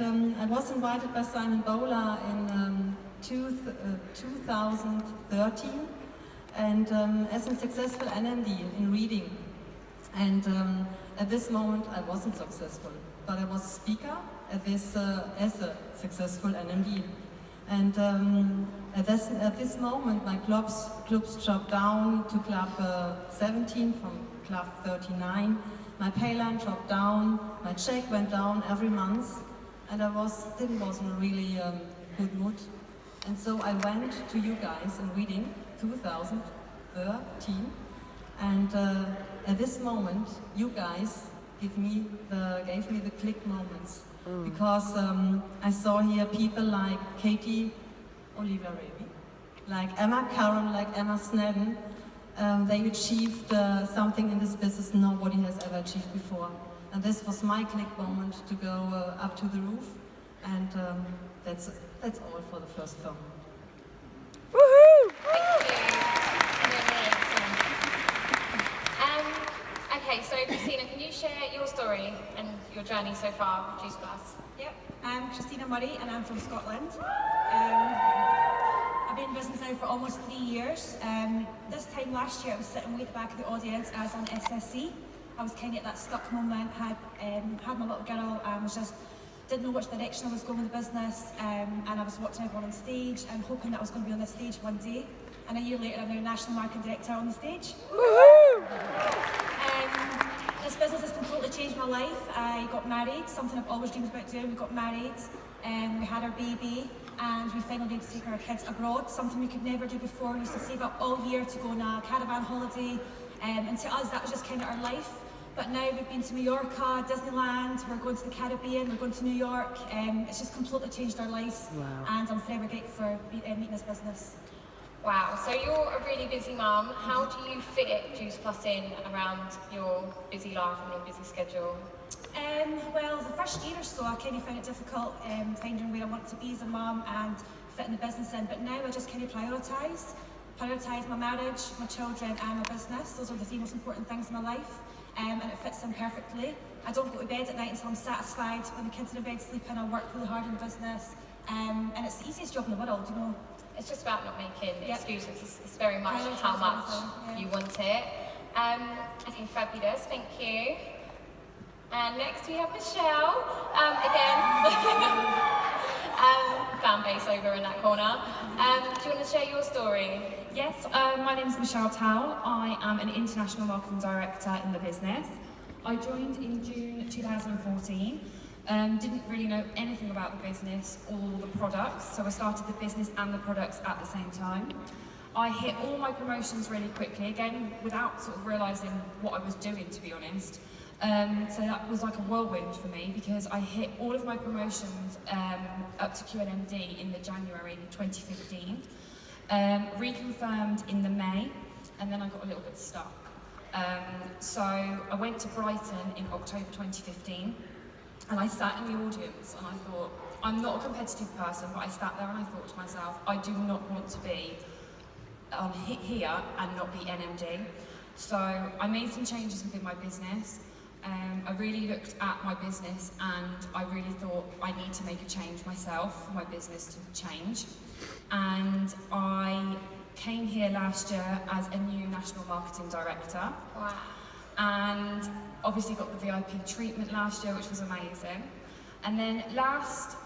And I was invited by Simon Bowler in 2013, and as a successful NMD in reading. And at this moment I wasn't successful, but I was a speaker at this, as a successful NMD. And at this moment my clubs dropped down to club 17 from club 39. My pay line dropped down, my check went down every month, and I was in a really good mood. And so I went to you guys in reading 2013, and at this moment you guys gave me the click moments, because I saw here people like Katie Oliver Raby, like Emma Curran, like Emma Snedden. They achieved something in this business nobody has ever achieved before. And this was my click moment to go up to the roof. And that's all for the first film. Woohoo! Thank you. Okay, so Christina, can you share your story and your journey so far with Juice Plus? Yep, I'm Christina Murray and I'm from Scotland. I've been in business now for almost 3 years. This time last year I was sitting way at the back of the audience as on SSC. I was kind of at that stuck moment, had my little girl and didn't know which direction I was going with the business, and I was watching everyone on stage and hoping that I was going to be on this stage one day. And a year later I'm now National Marketing Director on the stage. Woohoo! This business has completely changed my life. I got married, something I've always dreamed about doing. We got married, we had our baby, and we finally did take our kids abroad, something we could never do before. We used to save up all year to go on a caravan holiday, and to us that was just kind of our life. But now we've been to Mallorca, Disneyland, we're going to the Caribbean, we're going to New York. It's just completely changed our lives. Wow. And I'm forever grateful for meeting this business. Wow, so you're a really busy mum. How do you fit Juice Plus in around your busy life and your busy schedule? Well, the first year or so I kind of found it difficult finding where I wanted to be as a mum and fitting the business in, but now I just kind of prioritise my marriage, my children and my business. Those are the three most important things in my life, and it fits in perfectly. I don't go to bed at night until I'm satisfied. When the kids are in bed sleeping, I work really hard in the business, and it's the easiest job in the world, you know. It's just about not making Yep. excuses. It's very much how much you want it. Okay, fabulous. Thank you. And next we have Michelle. Again, fan base over in that corner. Do you want to share your story? Yes, my name is Michelle Towell. I am an International Marketing Director in the business. I joined in June 2014. Didn't really know anything about the business or the products, so I started the business and the products at the same time. I hit all my promotions really quickly, again, without sort of realising what I was doing, to be honest. So that was like a whirlwind for me, because I hit all of my promotions up to QNMD in the January 2015, reconfirmed in the May, and then I got a little bit stuck. So I went to Brighton in October 2015, and I sat in the audience and I thought, I'm not a competitive person, but I sat there and I thought to myself, I do not want to be here and not be NMD. So I made some changes within my business. I really looked at my business and I really thought I need to make a change myself for my business to change. And I came here last year as a new National Marketing Director. Wow. And obviously got the VIP treatment last year, which was amazing. And then last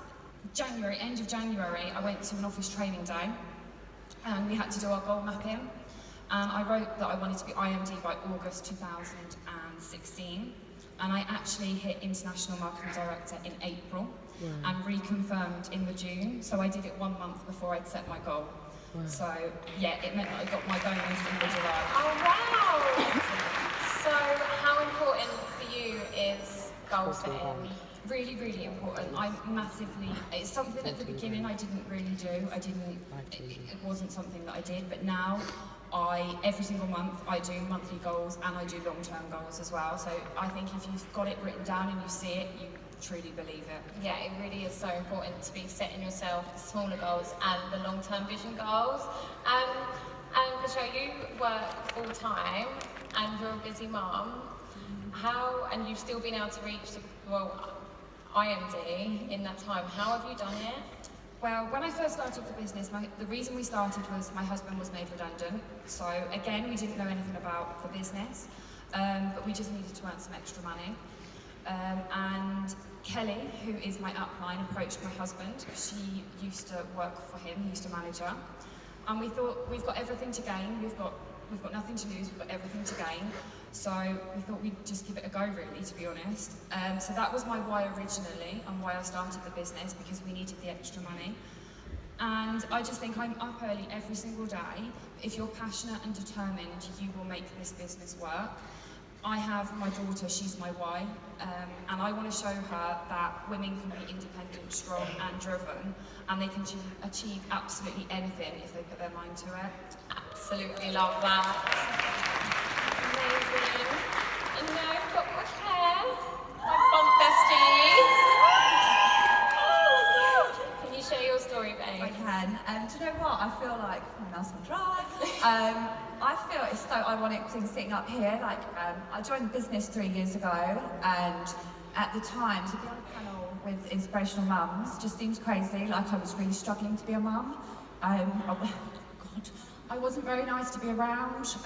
January, end of January, I went to an office training day and we had to do our goal mapping. And I wrote that I wanted to be IMD by August 2016. And I actually hit International Marketing Director in April and reconfirmed in the June. So I did it 1 month before I'd set my goal. Wow. So yeah, it meant that I got my bonus in the July. Oh wow! So how important for you is goal setting? Really, really important. It's something at the beginning I didn't really do. It wasn't something that I did, but now every single month I do monthly goals and I do long-term goals as well. So I think if you've got it written down and you see it, you truly believe it. Yeah, it really is so important to be setting yourself the smaller goals and the long-term vision goals. And Michelle, you work full-time and you're a busy mum. And you've still been able to reach IMD in that time. How have you done it? Well, when I first started the business, the reason we started was my husband was made redundant. So again, we didn't know anything about the business, but we just needed to earn some extra money. And Kelly, who is my upline, approached my husband. She used to work for him, he used to manage her. And we thought, we've got everything to gain, we've got nothing to lose, we've got everything to gain. So we thought we'd just give it a go, really, to be honest. So that was my why originally, and why I started the business, because we needed the extra money. And I just think I'm up early every single day. If you're passionate and determined, you will make this business work. I have my daughter, she's my why, and I want to show her that women can be independent, strong and driven, and they can achieve absolutely anything if they put their mind to it. Absolutely love that. Amazing. And now I've got my hair. My bump bestie. Oh my God. Can you share your story, babe? I can. Do you know what? I feel like my mouth's gonna dry. I feel it's so ironic sitting up here. Like, I joined the business 3 years ago, and at the time, to be on a panel with inspirational mums just seems crazy. Like, I was really struggling to be a mum. God, I wasn't very nice to be around.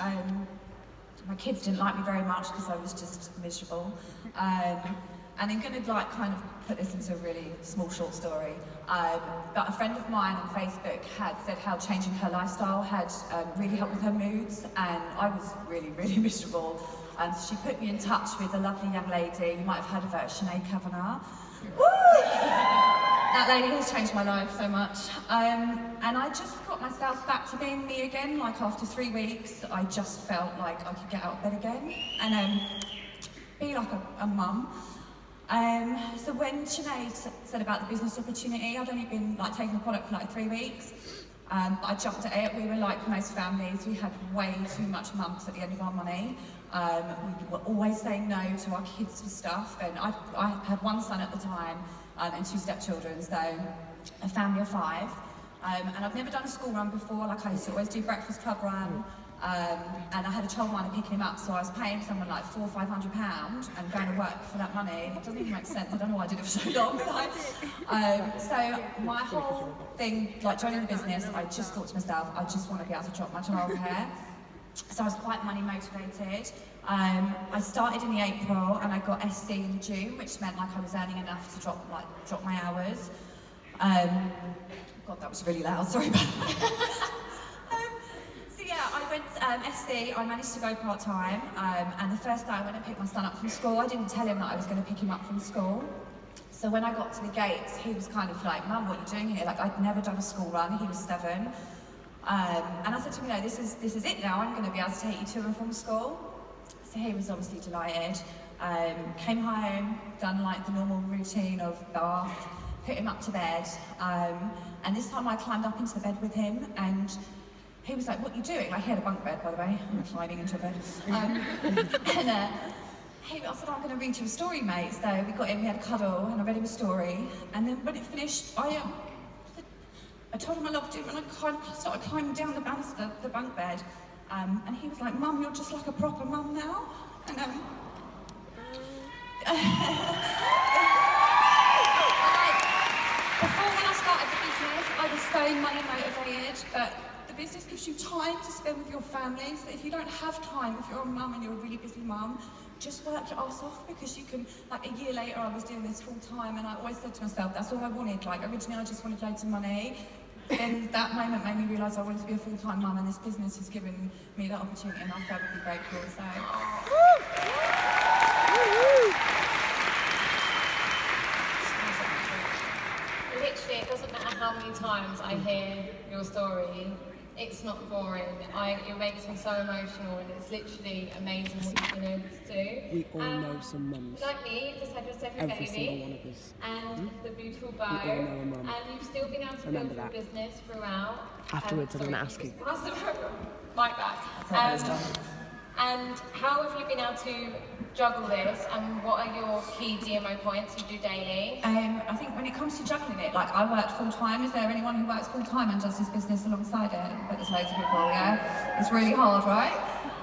My kids didn't like me very much because I was just miserable. And I'm going to kind of put this into a really small short story. But a friend of mine on Facebook had said how changing her lifestyle had really helped with her moods, and I was really, really miserable. So she put me in touch with a lovely young lady, you might have heard of her, Sinead Kavanagh. Woo! That lady has changed my life so much. And I just got myself back to being me again. Like, after 3 weeks, I just felt like I could get out of bed again and be like a mum. So when Sinead said about the business opportunity, I'd only been taking the product for 3 weeks. But I jumped at it. We were like most families, we had way too much months at the end of our money. We were always saying no to our kids for stuff, and I had one son at the time and 2 stepchildren, so a family of 5. And I've never done a school run before. Like, I used to always do breakfast club run. And I had a childminder picking him up, so I was paying someone like £400 or £500 and going to work for that money. It doesn't even make sense. I don't know why I did it for so long. So my whole thing, joining the business, I just thought to myself, I just want to be able to drop my childcare. So I was quite money motivated. I started in the April and I got SC in June, which meant I was earning enough to drop my hours. God, that was really loud. Sorry about that. I went SC, I managed to go part-time, and the first day I went and picked my son up from school, I didn't tell him that I was going to pick him up from school. So when I got to the gates, he was kind of like, Mum, what are you doing here? I'd never done a school run, he was 7. And I said to him, no, this is it now, I'm going to be able to take you to and from school. So he was obviously delighted. Came home, done the normal routine of bath, put him up to bed, and this time I climbed up into the bed with him, and he was like, what are you doing? He had a bunk bed, by the way. I'm sliding into a bed. I said, I'm going to read you a story, mate. So we got in, we had a cuddle, and I read him a story. And then when it finished, I told him I loved him, and I kind of started climbing down the banister, the bunk bed. And he was like, Mum, you're just like a proper mum now. And before, when I started the business, I was so money motivated, but the business gives you time to spend with your family. So if you don't have time, if you're a mum and you're a really busy mum, just work your ass off, because you can, a year later I was doing this full time, and I always said to myself, that's all I wanted. Originally I just wanted loads of money. Then that moment made me realise I wanted to be a full-time mum, and this business has given me that opportunity, and I'm very grateful. So. Literally, it doesn't matter how many times I hear your story, it's not boring. It makes me so emotional, and it's literally amazing what you've been able to do. We all know some mums. Like me, you've just had your second Every baby, single one of us. and the beautiful bow, We all know a mum. and you've still been able to Remember build that. your business throughout. Afterwards, I'm going to ask you. Pass the mic back. And how have you been able to juggle this, and what are your key DMO points you do daily? I think when it comes to juggling it, I work full-time. Is there anyone who works full-time and does this business alongside it? But there's loads of people, yeah? It's really hard, right?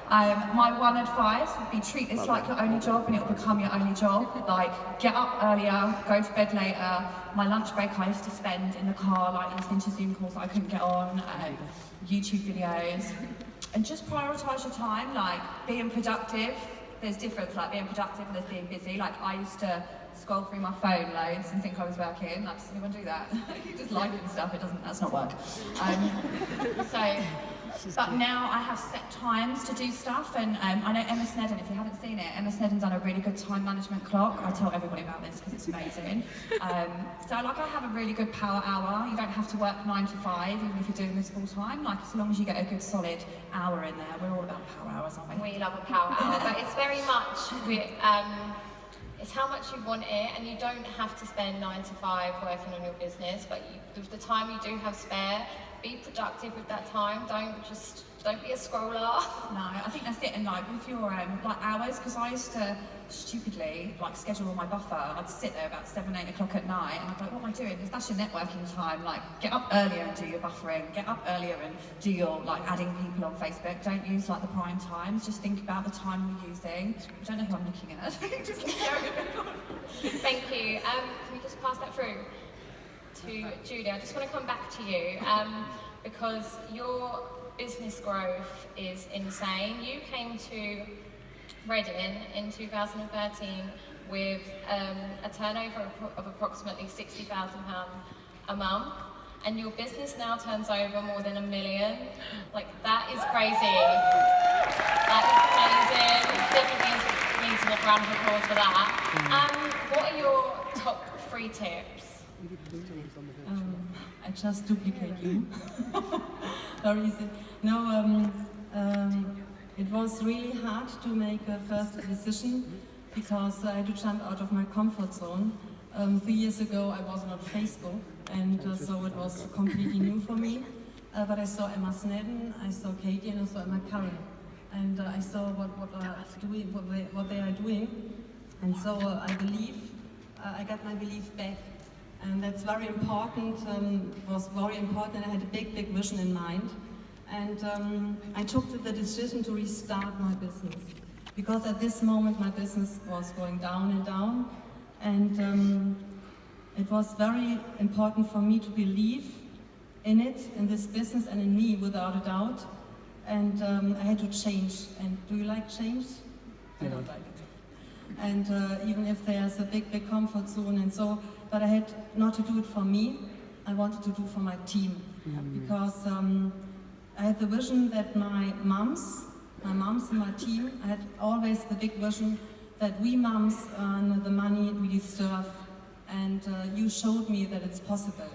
My one advice would be treat this like your only job and it will become your only job. Like, get up earlier, go to bed later. My lunch break I used to spend in the car, like listening to Zoom calls that I couldn't get on, YouTube videos. And just prioritise your time, like being productive. There's difference, like being productive and there's being busy. Like I used to scroll through my phone loads and think I was working. Like, does anyone do that? You just like it and stuff, that's not work. But now I have set times to do stuff, and I know Emma Snedden, if you haven't seen it, Emma Snedden's done a really good time management clock. I tell everybody about this because it's amazing. So like I have a really good power hour. You don't have to work 9 to 5, even if you're doing this full time. Like as long as you get a good solid hour in there, we're all about power hours, aren't we? We love a power hour, but it's very much, it's how much you want it, and you don't have to spend 9 to 5 working on your business, but with the time you do have spare, be productive with that time. Don't be a scroller. No, I think that's it. And like with your like hours, because I used to stupidly like schedule my buffer. I'd sit there about 7, 8 o'clock at night, and I'd be like, what am I doing? That's your networking time. Like, get up earlier and do your buffering. Get up earlier and do your like adding people on Facebook. Don't use like the prime times. Just think about the time you're using. I don't know who I'm looking at. Just keep going. Thank you. Can we just pass that through to Julie? I just want to come back to you because your business growth is insane. You came to Reading in 2013 with a turnover of approximately £60,000 a month, and your business now turns over more than £1 million. Like, that is crazy. That is amazing. Definitely needs a round of applause for that. What are your top 3 tips? I just duplicate you. Very easy. No, it was really hard to make a first decision because I had to jump out of my comfort zone. 3 years ago I was on Facebook, and so it was completely new for me. But I saw Emma Snedden, I saw Katie, and I saw Emma Curran, and I saw what they are doing, and so I believe I got my belief back. And that's very important. It was very important. I had a big vision in mind. And I took the decision to restart my business. Because at this moment my business was going down and down. And it was very important for me to believe in it, in this business and in me without a doubt. And I had to change. And do you like change? I don't like it. And even if there's a big comfort zone and so, but I had not to do it for me, I wanted to do for my team. Because I had the vision that my moms and my team, I had always the big vision that we moms earn the money we deserve, and you showed me that it's possible.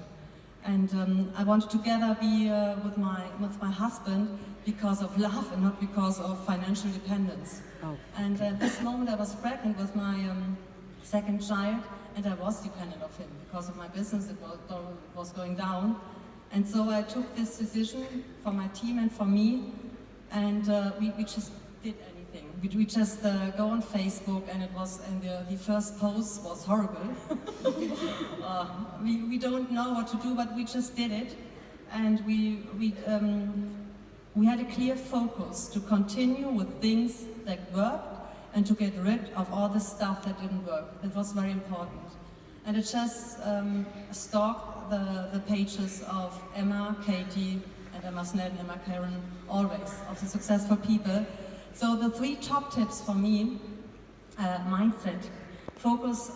And I wanted to together be with my husband because of love and not because of financial dependence. Oh. And at this moment I was pregnant with my second child, and I was dependent on him because of my business. It was going down. And so I took this decision for my team and for me, and we just did anything. We just go on Facebook, and the first post was horrible. We don't know what to do, but we just did it. And we had a clear focus to continue with things that worked and to get rid of all the stuff that didn't work. That was very important. And I just stalked the pages of Emma, Katie, and Emma Snedden, Emma Curran, always, of the successful people. So the 3 top tips for me, mindset.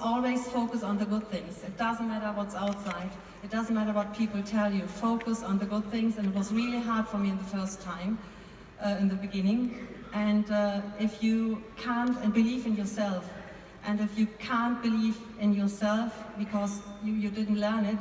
Always focus on the good things. It doesn't matter what's outside. It doesn't matter what people tell you. Focus on the good things, and it was really hard for me in the first time, in the beginning. And if you can't believe in yourself, and if you can't believe in yourself because you didn't learn it,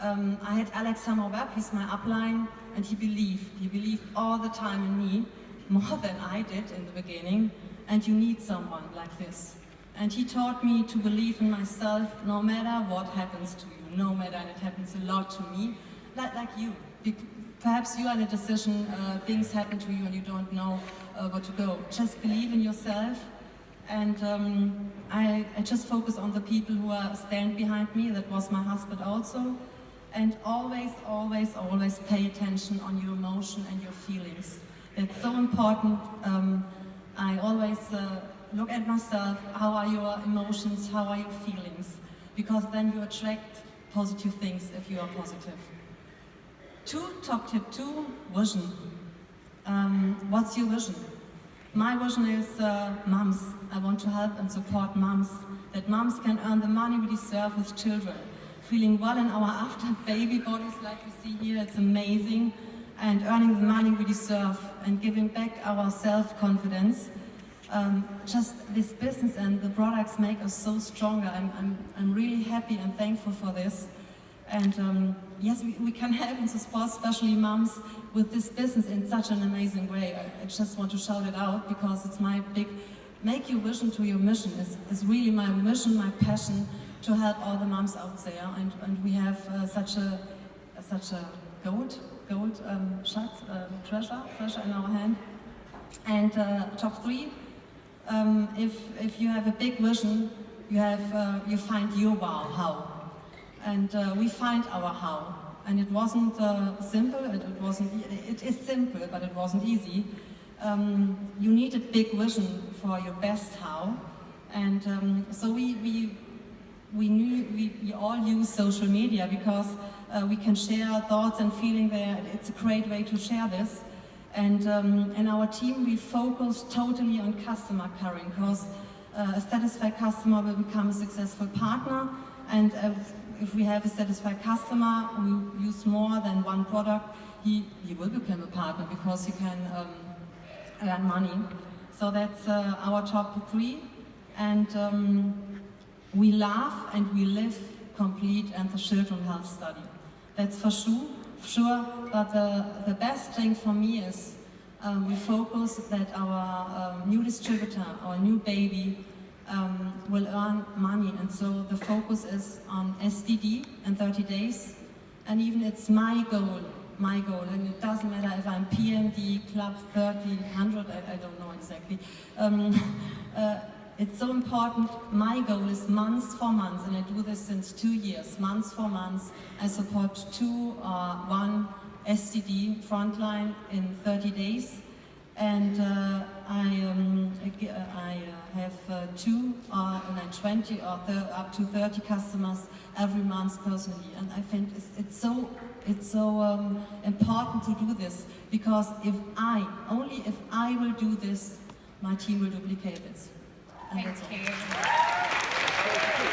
I had Alex Hammerberg, he's my upline, and he believed all the time in me, more than I did in the beginning, and you need someone like this. And he taught me to believe in myself no matter what happens to you, no matter, and it happens a lot to me, like you. Perhaps you are in a decision, things happen to you and you don't know where to go. Just believe in yourself, and I just focus on the people who stand behind me. That was my husband also. And always pay attention on your emotion and your feelings. It's so important. I always look at myself, how are your emotions, how are your feelings? Because then you attract positive things if you are positive. Top tip 2, vision. What's your vision? My vision is mums. I want to help and support mums, that mums can earn the money we deserve with children. Feeling well in our after baby bodies like we see here, it's amazing. And earning the money we deserve and giving back our self-confidence. Just this business and the products make us so stronger. I'm really happy and thankful for this. And yes, we can help and support especially moms with this business in such an amazing way. I just want to shout it out because it's my big, make your vision to your mission is really my mission, my passion to help all the moms out there. And we have such a gold treasure in our hand. And top 3, if you have a big vision, you find your wow, how. And we find our how. And it wasn't simple, it is simple, but it wasn't easy. You need a big vision for your best how. And so we all use social media because we can share thoughts and feeling there. It's a great way to share this. And in our team, we focus totally on customer caring because a satisfied customer will become a successful partner. And if we have a satisfied customer who uses more than one product, he will become a partner because he can earn money. So that's our top 3. And we laugh and we live complete and the children health study. That's for sure, but the best thing for me is we focus that our new distributor, our new baby, will earn money, and so the focus is on SDD in 30 days, and even it's my goal, and it doesn't matter if I'm PMD, Club 1300, I don't know exactly. It's so important. My goal is months for months, and I do this since 2 years, months for months. I support 2 or 1 SDD frontline in 30 days. And I have 2 or 20 or up to 30 customers every month personally. And I think it's so important to do this, because only if I will do this, my team will duplicate this. And Thank that's all. you.